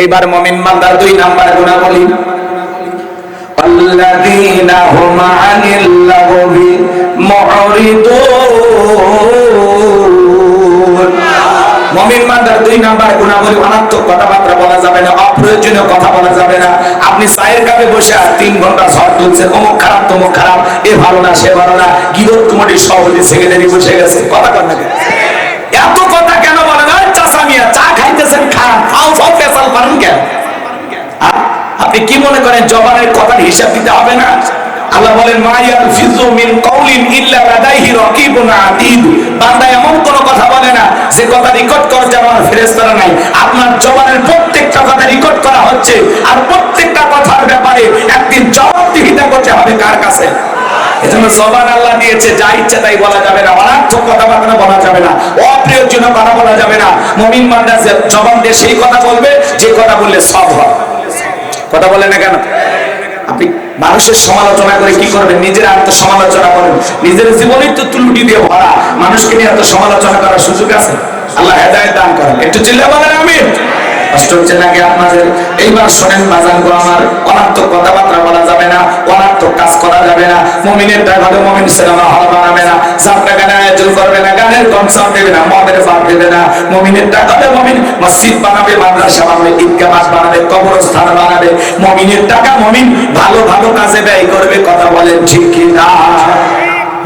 এইবার মুমিন বান্দার 2 নাম্বার গুণাবলী, الذين هم عن اللغو معرضون। মুমিন বান্দার 2 নাম্বার গুণাবলী, অনার্থক কথাবার্তা বলা যাবে না, অপ্রয়োজনীয় কথা বলা যাবে না। আপনি চায়ের কাপে বসে 3 ঘন্টা ঝড় তুলছে, অমুক খারাপ তমুক খারাপ, এ ভালো না সে ভালো না, গিরত কমিটির সভাপতি সেক্রেটারি বসে গেছে। কথা কর না কেন? এত কথা কেন বলে না? চাচা মিয়া চা খাইতেছেন, খান, ফাও ফাও পেছাল পারেন কেন? আপনি কি মনে করেন জবানের কথার হিসাব দিতে হবে না? আল্লাহ বলেন, মা ইয়ালফিযু মিন কাউলিন ইল্লা লাদাইহি রাকিবুন আতীদ। বান্দা এমন কোন কথা বলে না যে কথা রেকর্ড করার জন্য ফেরেশতারা নাই। আপনার জবানের প্রত্যেকটা কথা রেকর্ড করা হচ্ছে, আর প্রত্যেকটা কথার ব্যাপারে একদিন জবাবদিহিতা করতে হবে কার কাছে? এজন্য জবান আল্লাহ দিয়েছে, যা ইচ্ছা তাই বলা যাবে না, অনার্থক কথাবার্তা বলা যাবে না, অপ্রয়োজনীয় কথা বলা যাবে না। মুমিন বান্দা জবান দিয়ে সেই কথা বলবে যে কথা বললে সব হয়। কথা বলে না কেন? আপনি মানুষের সমালোচনা করে কি করবেন? নিজের আত্মসমালোচনা করেন। নিজের জীবনই তো ত্রুটি দিয়ে ভরা, মানুষকে নিয়ে এত সমালোচনা করার সুযোগ আছে? আল্লাহ হেদায়েত দান করেন। একটু চিল্লা বলেন আমিন। কষ্ট হচ্ছে নাকি আপনাদের? এইবার শোনেন বাজানগো আমার, অনার্থক কথাবার্তা বলা যাবে না, অনার্থক কাজ করা যাবে না। মুমিনের টাকাতে মুমিন সিনেমা হল বানাবে না, যাত্রা গানে আয়োজন করবে না, গানের কনসার্ট দেবে না, মদের পাঠ দেবে না। মুমিনের টাকাতে মুমিন মসজিদ বানাবে, মাদ্রাসা বানাবে, ঈদগাহ মাঠ বানাবে, কবরস্থান বানাবে। মুমিনের টাকা মুমিন ভালো ভালো কাজে ব্যয় করবে। কথা বলেন ঠিক কি না?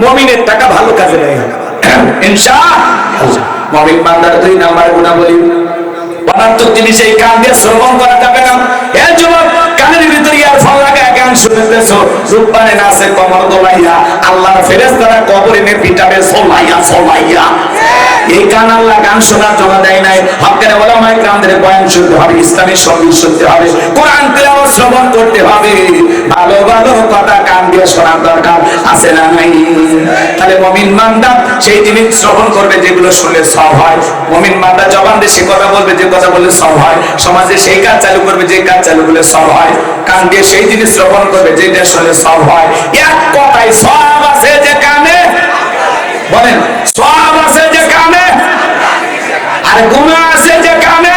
মুমিনের টাকা ভালো কাজে ব্যয় হবে ইনশাআল্লাহ। মুমিন বান্দার 2 নাম্বার গুণাবলী, অনার্থক জিনিস এই কান দিয়ে শ্রবণ করা যাবে না। এর যুবক, কানের ভিতরে ইয়ারফোন লাগায় গান বয়ান শুনতেছো, রূপবানে নাচে কমর দোলাইয়া, আল্লাহর ফেরেশতারা কবরে নে পিটাবে সোলাইয়া সোলাইয়া। এই কান আল্লাহ গান শোনার জন্য দেয় নাই। হকের ওলামায়ে কেরামদের বয়ান শুনতে হবে, ইসলামী সঙ্গীত শুনতে হবে, কোরআন তেলাওয়াত শ্রবণ করতে হবে, ভালো ভালো কথা কান দিয়ে শোনার দরকার আছে না নাই? তাহলে মুমিন বান্দা সেই জিনিস শ্রবণ করবে যেগুলো শুনলে সওয়াব হয়। মুমিন বান্দা জবান দিয়ে সে কথা বলবে যে কথা বললে সওয়াব হয়। সমাজে সেই কাজ চালু করবে যে কাজ চালু করলে সওয়াব হয়। কান দিয়ে সেই জিনিস শ্রবণ করবে যেটা শুনলে সওয়াব হয়। এক কথায় সওয়াব আছে যে কানে, বলেন সওয়াব আছে যে কানে, আর গুনাহ আছে যে কানে।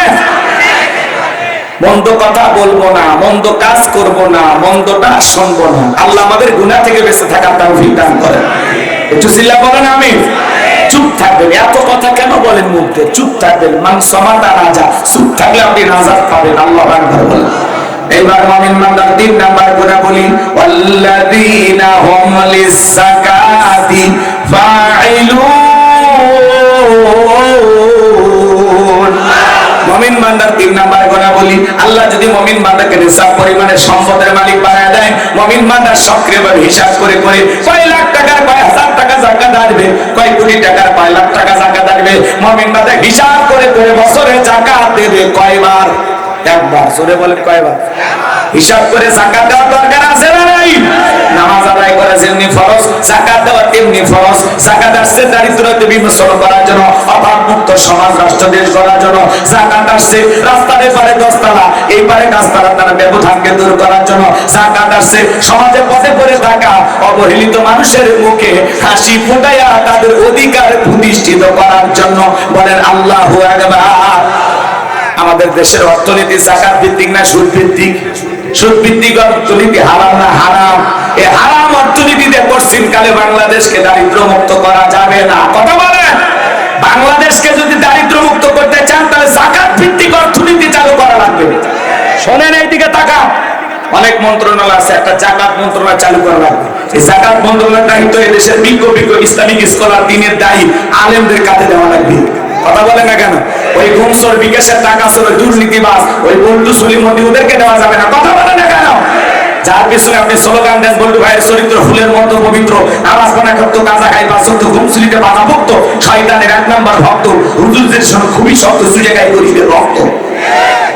মন্দ কথা বলবো না, মন্দ কাজ করব না, মন্দটা শুনবো না। আল্লাহ আমাদের গুনাহ থেকে বেঁচে থাকার তৌফিক দান করেন। একটু চিল্লা বলেন আমিন। চুপ থাকবেন, এত কথা কেন বলেন মুখে? চুপ থাকবেন, মান সমাতা রাজা, চুপ থাকলে আপনি নাজাত পাবেন। আল্লাহু আকবার বলেন। এবার মুমিন বান্দার 3 নাম্বার গুনাহ বলি, ওয়াল্লাযীনা হুম লিয-যাকাতি ফাইলুন। মুমিন বান্দার 3 নাম্বার গুনাহ বলি, আল্লাহ যদি মুমিন বান্দাকে নিসাব পরিমাণে সম্পদের মালিক বানায় দেয়, মুমিন বান্দা সক্রিয়ভাবে হিসাব করে করে কয় লাখ টাকার কয় হাজার টাকা যাকাত আসবে, কয় কোটি টাকার কয় লাখ টাকা যাকাত আসবে, মুমিন বান্দা হিসাব করে করে বছরে যাকাত দেবে কয়বার? একবার। জোরে বলেন কয়বার? হিসাব করে যাকাত দেওয়ার দরকার আছে না নাই? নামাজ আদায় করা যেমনি ফরজ, যাকাত দেওয়া তেমনি ফরজ। যাকাত আসছে দারিদ্রতা বিমোচন করার জন্য, অভাব মুক্ত সমাজ রাষ্ট্র দেশ গড়ার জন্য। যাকাত আসছে রাস্তার এপারে 10 তালা এই পারে 5 তালা তারা ব্যবধানকে দূর করার জন্য। যাকাত আসছে সমাজে পথে পড়ে থাকা অবহেলিত মানুষের মুখে হাসি ফোটাইয়া তাদের অধিকার প্রতিষ্ঠিত করার জন্য। বলেন আল্লাহু আকবার। আমাদের দেশের অর্থনীতি যাকাত ভিত্তিক না সুদ ভিত্তিক? সুদ ভিত্তিক অর্থনীতি হারাম না হারাম? এই হারাম অর্থনীতিতে পশ্চিমকালে বাংলাদেশকে দারিদ্র মুক্ত করা যাবে না। কথা বলেন। বাংলাদেশকে যদি দারিদ্র মুক্ত করতে চান তাহলে যাকাত ভিত্তিক অর্থনীতি চালু করা লাগবে। শোনেন এইদিকে তাকান, অনেক মন্ত্রণালয় আছে, একটা যাকাত মন্ত্রণালয় চালু করা লাগবে। এই যাকাত মন্ত্রণালয়ের দায়িত্ব এই দেশের বিজ্ঞ ইসলামিক স্কলার দিনের দায়ী আলেমদের কাছে দেওয়া লাগবে। কথা বলে না কেন? ওই ঘুমসর বিকাশের টাকা ছিল দুর্নীতিবাজ, ওই বন্ধু সলিমতি ওদেরকে দেওয়া যাবে না। কথা বলে না কেন? যার পিছনে আপনি স্লোগান দেন বন্ধু ভাইয়ের চরিত্র ফুলের মতো পবিত্র, নামাজ পড়া করতো, গাঁজা খাই বাসত, ঘুমসুলিতে বাধা ভক্ত, শয়তানের 1 নাম্বার ভক্ত, হুজুরদের সঙ্গে খুবই শক্ত, সুজে গায়ে গরিবের রক্ত।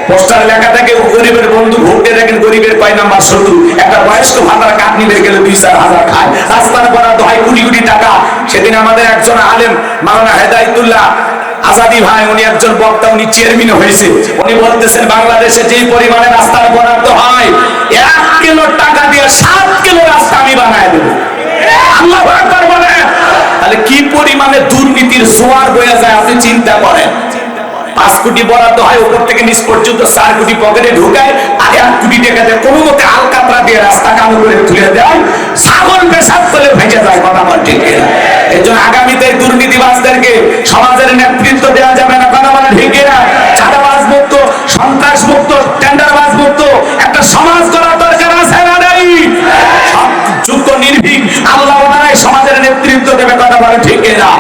পোস্টার লেখা থাকে গরিবের বন্ধু, ভোটে দেখেন গরিবের কয় নাম্বার শত্রু। একটা বয়স্ক ভাতার কাটনি বের গেলে 2-4 হাজার খায়, রাস্তার বরাদ্দ হয় কোটি কোটি টাকা। সেদিন আমাদের একজন আলেম মাওলানা হেদায়েতুল্লাহ আজাদি ভাই, উনি একজন বক্তা, উনি চেয়ারম্যান হয়েছে। উনি বলতেছেন বাংলাদেশে যে পরিমাণে রাস্তার বরাদ্দ হয়, 1 কিলো টাকা দিয়ে 7 কিলো রাস্তা আমি বানায় দেব। আল্লাহু আকবার বলেন। তাহলে কি পরিমাণে দুর্নীতির জোয়ার বয়ে যায় আপনি চিন্তা করেন। 5 কোটি বরাদ্দ হয়, উপর থেকে নিচ পর্যন্ত 4 কোটি পকেটে ঢুকায়, আর 1 কোটি টাকা দিয়ে কোনো মতে আলকাতরা দিয়ে রাস্তা কালো করে তুলে দেয়, ছাগল পেশাব করে ভেঙে যায়। কথা বল ঠিক কিনা? এই জন্য আগামীতে দুর্নীতিবাজদেরকে সমাজের নেতৃত্ব দেওয়া যাবে না। কথা বলে ঠিক কিনা? চাঁদাবাজ মুক্ত, সন্ত্রাস মুক্ত, টেন্ডারবাজ মুক্ত একটা সমাজ করার দরকার আছে না নাই? যোগ্য নির্ভীক আল্লাহ ওনারাই সমাজের নেতৃত্ব দেবে। কথা বলে ঠিক কিনা?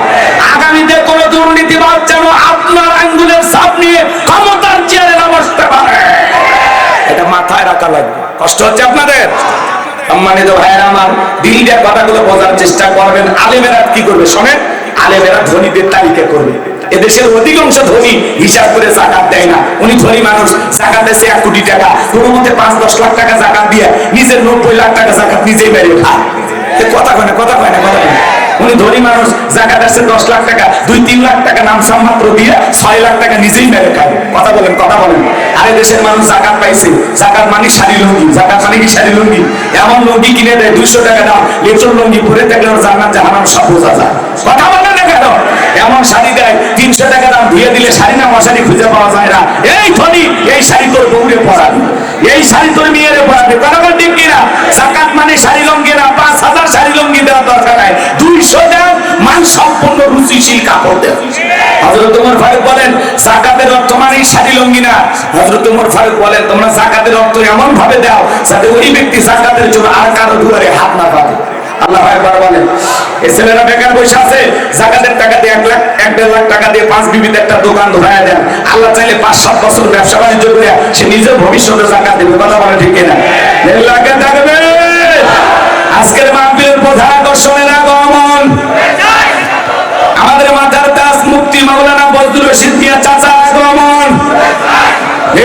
আগামীতে কোন দুর্নীতিবাজ যেন আপনার আঙ্গুলের ছাপ নিয়ে ক্ষমতার চেয়ারে না বসতে পারে, এটা মাথায় রাখা লাগবে। কষ্ট হচ্ছে আপনাদের? সম্মানিত ভাইয়েরা আমার, দিল দিয়ে কথাগুলো বোঝার চেষ্টা করবেন। আলেমেরা কি করবে শোনেন, আলেমেরা ধনীদের তালিকা করবে। এদেশের অধিকাংশ ধনী হিসাব করে যাকাত দেয় না। উনি ধনী মানুষ, যাকাত দেশে 1 কোটি টাকা, কোনো মতে 5-10 লাখ টাকা যাকাত দিয়ে নিজের 90 লাখ টাকা যাকাত নিজেই বেরিয়ে খায়। কথা কয় না, কথা কয় না, কথা কয় না। উনি ধনী মানুষ, যাকাত আসছে 10 লাখ টাকা, 2-3 লাখ টাকা নাম মাত্র দিয়ে 6 লাখ টাকা নিজেই মেরে খায়। কথা বলেন, কথা বলেন। আরে দেশের মানুষ যাকাত পাইছে, যাকাত মানে শাড়ি লুঙ্গি, যাকাত মানে কি শাড়ি লুঙ্গি? এমন লুঙ্গি কিনে দেয় 200 টাকা দাম, লেচর লুঙ্গি পরে থাকলে ওর জান্নাত জাহান্নাম সব বোঝা যায়। কথা বলেন না কেন? এমন শাড়ি দেয় 300 টাকা দাম, ধুয়ে দিলে শাড়ি না মশারি খুঁজে পাওয়া যায় না। এই ধনী, এই শাড়ি তোর বউরে পরাবি, এই শাড়ি তোর মেয়েরে পরাবি। কথা বলেন ঠিক কিনা? যাকাত মানে শাড়ি লুঙ্গি না, 5000 শাড়ি লুঙ্গি দেওয়ার দরকার নাই, 200 দাম মান সম্পন্ন রুচিশীল কাপড় দেয়। হযরত ওমর ফারুক বলেন যাকাতের অর্থ মানে শাড়ি লুঙ্গি না। হযরত ওমর ফারুক বলেন তোমরা যাকাতের অর্থ এমন ভাবে দাও যাতে ওই ব্যক্তি যাকাতের জন্য আর কারো দুয়ারে হাত না পাবে। আল্লাহু আকবার বলেন। এই ছেলেরা বেকার বসে আছে, যাকাতের টাকা দিয়ে 1 লাখ 1.5 লাখ টাকা দিয়ে 5 বিবিতে একটা দোকান ধরায় দেন। আল্লাহ চাইলে 5-7 বছর ব্যবসা বাণিজ্য করে সে নিজের ভবিষ্যতে যাকাত দেবে। কথা বলে ঠিক কিনা? এলাকা থাকবে। আজকের মাহফিলের প্রধান আকর্ষণের আগমন আমাদের মাথার তাজ মুফতি মাওলানা বজলুর রশিদ মিয়া চাচা আগমন।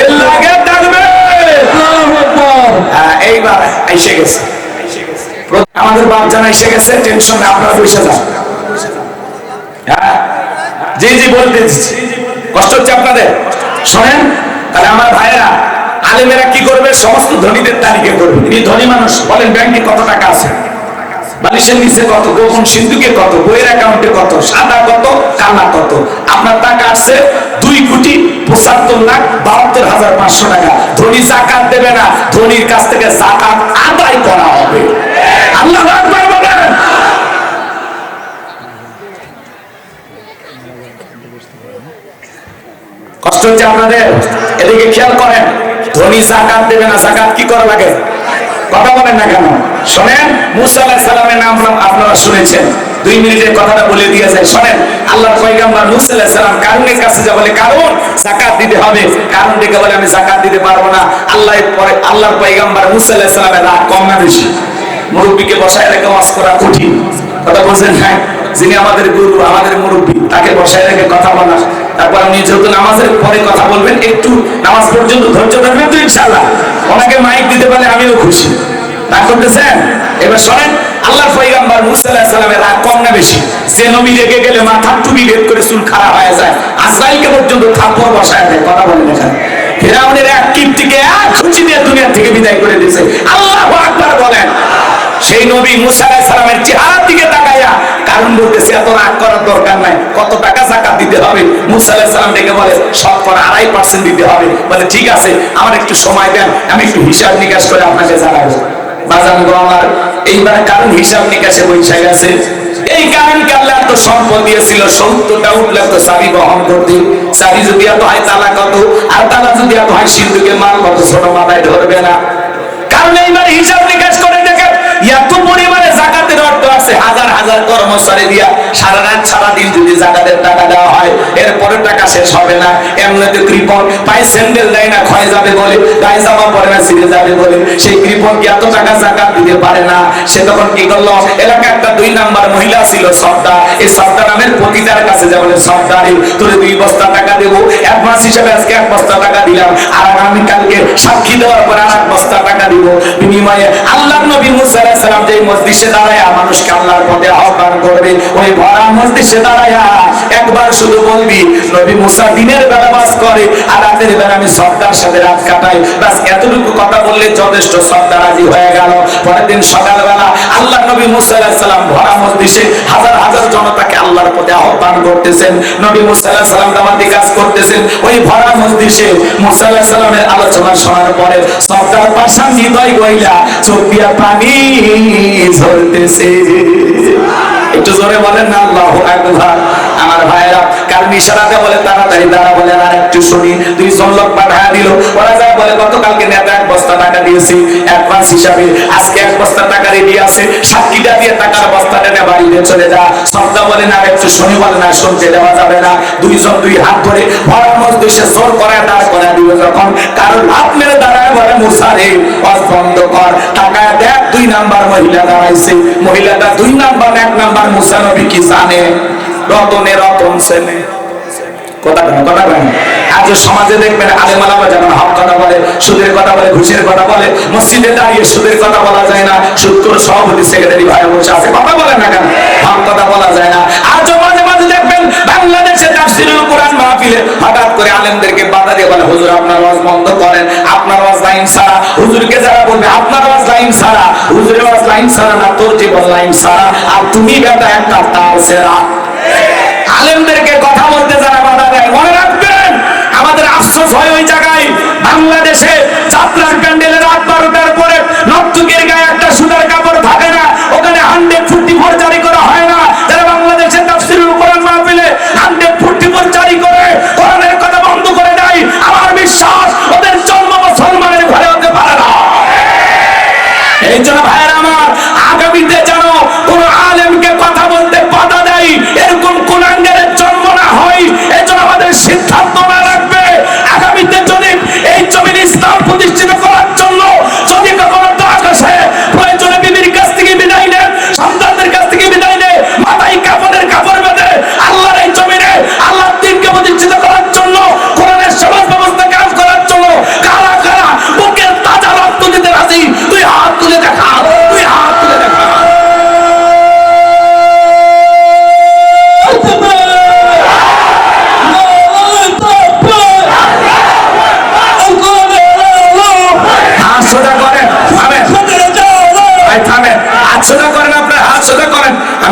এলাকা থাকবে। এইবার এসে গেছে আমাদের বাপ জানা এসে গেছে, টেনশন না, আপনারা বসে যান। হ্যাঁ জি জি বলতে কষ্ট হচ্ছে আপনাদের, শোনেন। তাহলে আমার ভাইয়েরা আলেমেরা কি করবে? সমস্ত ধনীদের তালিকা করবে। এই ধনী মানুষ বলেন ব্যাংকে কত টাকা আছে, বালিশের নিচে কত, গোপন সিন্ধুকে কত, বইয়ের অ্যাকাউন্টে কত, সাদা কত, কালা কত। আপনার টাকা আসছে 2,75,72,500 টাকা। ধনী যাকাত দেবে না, ধনীর কাছ থেকে যাকাত আদায় করা হবে। আল্লাহু আকবার বলেন। কষ্ট হচ্ছে আপনাদের, এদিকে খেয়াল করেন। ধনী যাকাত দেবে না, যাকাত কি করা লাগে? কথা বলেন না কেন? শোনেন, মুসা আলাইহিস সালামের নাম আপনারা শুনেছেন। 2 মিনিটের কথাটা বলে দিয়ে যায়। শোনেন, আল্লাহর পয়গম্বর মুসা আলাইহিস সালাম কারুনের কাছে যা বলে, কারণ যাকাত দিতে হবে। কারণ দেখে বলে আমি যাকাত দিতে পারবো না। আল্লাহর পয়গম্বর মুসা আলাইহিস সালামের রাগ কম না বেশি? মুরব্বীকে বসায় রেখে ওয়াজ করা কঠিন, কথা বলছেন। হ্যাঁ, যিনি আমাদের গুরু, আমাদের মুরব্বী, তাকে বসায় রেখে কথা বলা। তারপর আপনি যেহেতু নামাজের পরে কথা বলবেন, একটু নামাজ পর্যন্ত ধৈর্য ধরবেন তো ইনশাআল্লাহ। ওনাকে মাইক দিতে পারলে আমিও খুশি। রাগ করতেছেন? এবার শোনেন, আল্লাহর পয়গম্বর মুসা আলাইহিস সালামের রাগ কম না বেশি? যে নবী রেগে গেলে মাথার টুপি বের করে চুল খাড়া হয়ে যায়, আজরাইলকে পর্যন্ত থাপ্পড় বসায় দেয়। কথা বলেন এখানে। ফিরআউনের এক কিপ্তিকে এক খুঁচি দিয়ে দুনিয়া থেকে বিদায় করে দিয়েছে। আল্লাহু আকবার বলেন। সেই নবী মুসা আলাইহিস সালামের চেহারার দিকে তাকাইয়া কারণ বলতেছে এত রাগ করার দরকার নাই, কত টাকা যাকাত দিতে হবে? মুসা আলাইহিস সালাম ডেকে বলে 2.5% দিতে হবে। বলে ঠিক আছে, আমার একটু সময় দেন, আমি একটু হিসাব নিকাশ করে আপনাকে জানাবো। বাজান গো আমার, এইবার কারণ হিসাব নিকাশে বৈশাখ আছে। এই কারণকে আল্লাহ এত সম্পদ দিয়েছিল, 70টা উঠলে তো চাবি বহন করতে। চাবি যদি এত হয় তালা কত, আর তালা যদি এত হয় সিন্ধুকে মাল কত, ছোট মাথায় ধরবে না। কারণ এইবার হিসাব নিকাশ করে দেখে এত পরিমাণে যাকাতের অর্থ আছে। হাজার হাজার কর্মচারী দিয়া সারা রাত সারা দিন যদি যাকাতের টাকা দেওয়া হয়, এরপরে টাকা শেষ হবে না। এমনিতে কৃপণ, পায়ে স্যান্ডেল দেয় না, ক্ষয় যাবে বলে, গায়ে জামা পরে না, ছিঁড়ে যাবে বলে, সেই কৃপণ কি এত টাকা যাকাত দিতে পারে না? সে তখন কি করলো? এলাকায় একটা 2 নাম্বার মহিলা ছিল সর্দার। এই সর্দার নামের পতিতার কাছে যা বলে, সর্দারি তোরে 2 বস্তা টাকা দেবো, অ্যাডভান্স হিসেবে আজকে 1 বস্তা টাকা দিলাম, আর আগামীকালকে সাক্ষী দেওয়ার পর আর 1 বস্তা টাকা দিব। বিনিময়ে আল্লাহর নবী মুসা আলাইহিস সালাম যে মসজিদে দাঁড়ায় মানুষকে আল্লাহর পথে আহ্বান করবে, ওই ভরা মসজিদে দাঁড়ায় একবার শুধু বলবি, নবী মুসা দিনের বেলা বাস করে আর রাতের বেলা আমি সর্দার সাথে রাত কাটাই। বাস এতটুকু কথা বললে যথেষ্ট। সর্দার রাজি হয়ে গেল। পরের দিন সকালবেলা আল্লাহ নবী মুসা আলাইহিস সালাম ভরা মসজিদে হাজার হাজার জনতাকে আল্লাহর পথে আহ্বান করতেছেন। নবী মুসা আলাইহিস সালাম দাওয়াতি কাজ করতেছেন। ওই ভরা মসজিদে মুসা আলাইহিস সালামের আলোচনা শোনার পরে সর্দার পাশান হৃদয় গইলা চোখ দিয়া পানি ঝরতেছে। একটু জোরে বলেন না আল্লাহু আকবার। আমার ভাইরা কারণ ইশারাতে বলে তাড়াতাড়ি দাঁড়া, বলে আর একটু শুনি। 2 লোক পাঠায় দিল। ওরা যা বলে, গতকালকে নেতা 1 বস্তা টাকা দিয়েছি অ্যাডভান্স হিসাবে, আজকে 1 বস্তা টাকা রেডি আছে, সাক্ষীটা দিয়ে টাকার বস্তাটা নিয়ে বাড়িতে চলে যা। সর্দার বলে না, আর একটু শুনি। বলে না, শুনতে দেওয়া যাবে না। 2 জন 2 হাত ধরে ভরা মসজিদে জোর করে দাঁড় করে দিল। যখন কারণ হাত মেরে দাঁড়ায় বলে, মুসা রে ওয়াজ বন্ধ কর, টাকা দেখ। 2 নাম্বার মহিলা দাঁড়াইছে। মহিলাটা 2 নাম্বার, 1 নাম্বার মুসা নবী কি জানে? রতনে রতন চেনে। কথা বলেন। আজ সমাজে দেখবেন আলেম ওলামা যেমন হক কথা বলে, সুদের কথা বলে, ঘুষের কথা বলে, মসজিদে দাঁড়িয়ে সুদের কথা বলা যায় না। সুদখোর সভাপতি সেক্রেটারি ভাই বসে আছে, কথা বলেন না কেন? হক কথা বলা যায় না। আজ মাঝে মাঝে দেখবেন বাংলাদেশে তাফসীরুল কোরআন মাহফিলে হঠাৎ করে আলেমদেরকে বাধা দিয়ে বলে, হুজুর আপনার ওয়াজ বন্ধ করেন, আপনার ওয়াজ লাইন ছাড়া। হুজুরকে যারা বলবে আপনার ওয়াজ লাইন ছাড়া, হুজুরের ওয়াজ লাইন ছাড়া না, তোর জীবন লাইন ছাড়া, আর তুমি বেটা একটা তার ছেড়া। আলেমদেরকে কথা বলতে যারা বাধা দেয়, মনে রাখবেন আমাদের আফসোস হয় ওই জায়গায়। বাংলাদেশে যাত্রার প্যান্ডেলের রাত 12টার পরে নর্তকীর গায়ে একটা সুতার কাপড় থাকে না, ওখানে 144 জারি করা হয় না। যারা বাংলাদেশে তাফসীরুল কোরআন মাহফিলে 144 জারি করে কোরআনের কথা বন্ধ করে দেয়, আমার বিশ্বাস ওদের জন্ম মুসলমানের ঘরে হতে পারে না। এই জন্য ভাইয়েরা আমার, আগামীতে যেন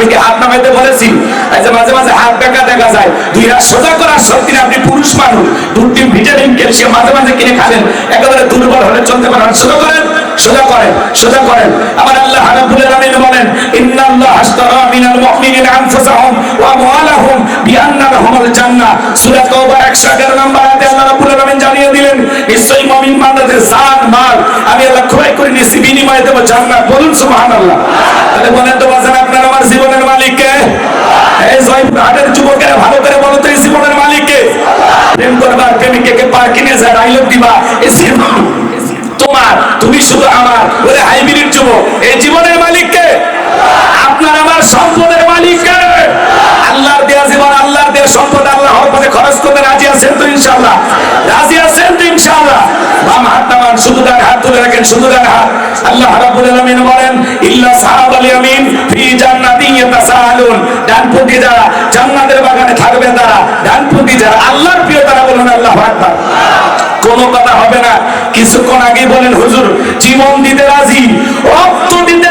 আমি কি হাত নামাইতে বলেছি? এই যে মাঝে মাঝে হাত বেঁকা দেখা যায়, দুই হাত সোজা করার শক্তি নেই। আপনি পুরুষ মানুষ, দুটি ভিটামিন ক্যালসিয়াম মাঝে মাঝে কিনে খাবেন, একেবারে দুর্বল হলে চলতে পারেন। সোজা করেন, সোজা করেন, সোজা করেন। আমার আল্লাহ রাব্বুল আলামিন বলেন, ইন্নাল্লাহা আশতারা মিনাল মুমিনিনা আনফুসাহুম ওয়া আমওয়ালাহুম বিআন্না লাহুমুল জান্নাহ। সূরা তাওবা 111 নম্বর আয়াতে আল্লাহ রাব্বুল আলামিন জানিয়ে দিলেন, নিশ্চয়ই মুমিন বান্দাদের জান মাল আমি আল্লাহ ক্রয় করে নিয়েছি, বিনিময়ে দেব জান্নাত। বলুন সুবহানাল্লাহ। তাহলে বলেন তো বাজান, আপনার আমার জীবনের মালিক কে? এই জয়পুরহাটের যুবকেরা ভালো করে বলো তো, এই জীবনের মালিক কে? প্রেম করবার প্রেমিকাকে পার্কিংয়ে যায় ডায়লগ দিবা, এই জীবন তোমার, তুমি শুধু আমার। ওরে হাইব্রিড যুবক, এই জীবনের মালিক কে? আপনার আমার সম্পদের মালিক কে? আল্লাহর দেয়া জীবন, আল্লাহর দেয়া সম্পদ আল্লাহর পথে খরচ করতে রাজি আছেন তো ইনশাআল্লাহ? রাজি আছেন তো ইনশাআল্লাহ? বাম হাত নামান, শুধু ডান হাত তুলে রাখেন, শুধু ডান হাত। আল্লাহ রাব্বুল আলামিন বলেন, ইল্লা সাহাবাল ইয়ামিন ফি জান্নাতিন ইয়াতাসাআলুন। ডানপন্থী যারা জান্নাতের বাগানে থাকবে, তারা ডানপন্থী যারা আল্লাহর প্রিয়, তারা বলুন আল্লাহু আকবার। কোনো কথা হবে না। কিছুক্ষণ আগে বলেন হুজুর জীবন দিতে রাজি, রক্ত দিতে